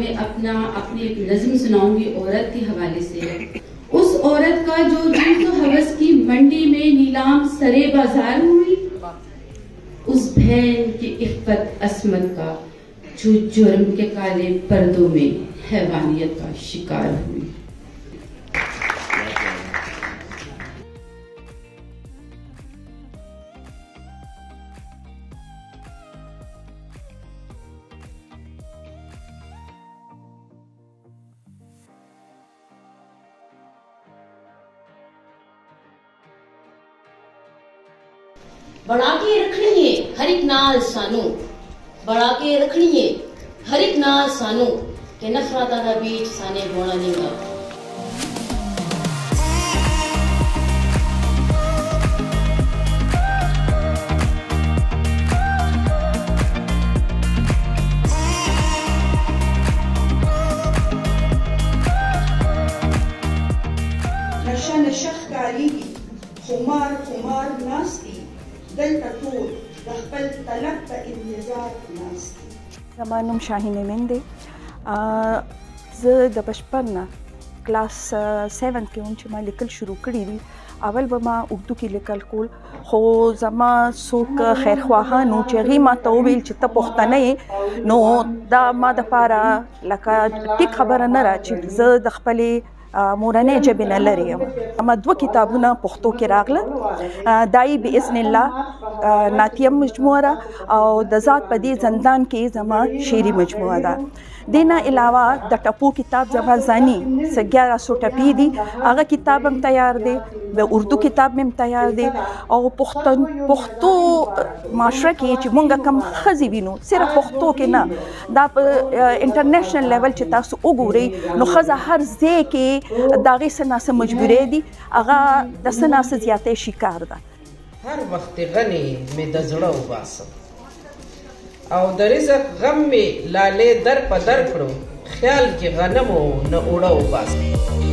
मैं अपनी एक नज्म सुनाऊंगी औरत के हवाले से। उस औरत का जो जीत तो हवस की मंडी में नीलाम सरे बाजार हुई, उस बहन की इफ्फत असमत का जो जुर्म के काले पर्दों में हैवानियत का शिकार हुई। बड़ा के रखनी है हर एक नाल सानू, बड़ा के रखनी है हर एक नाल सानू के नफरत दा बीच साने बोना नहींगा। नशा नशख काली खुमार खुमार नास्ती دلته ټول د خپل طلب په انتظار ناست دي. زما نوم شاهین امین دی. زه د بشپړ نه کلاس 7 کې وم چې ما لیکل شروع کړي دي. اول به ما اردو کې لیکل کول، خو زما څوک خیرخواهانو چې هغوی ما ته وویل چې ته پښتنه یې، نو دا ما دپاره لکه ټیک خبره نه ده چې زه د خپلې مورنۍ ژبې نه لرې یم. اما 2 کتابونه پښتو کې راغله، دای باذن الله ناتیه مجموعه ده او د ذات په دې زندان کې زما شعري مجموعه ده. دینا علاوه د ټپو کتاب زما ځاني 1100 ټپې دي، هغه کتاب هم تیار دی، د اردو کتاب هم تیار دی. او پښتو معاشره کې چې مونږ کم ښځې وینو، صرف پښتو کې نه، دا په انټرنیشنل لیول چې تاسو وګورئ نو ښځه هر ځای کې د هغې څه ناسه مجبورۍ دي، هغه د څه ناسه زیاتۍ شکار ده. هر وخت غني مې د زړه وباسم او د رزق غم مې لالې در په در کړو، خیال کې غنمو نه اوړه وباسم.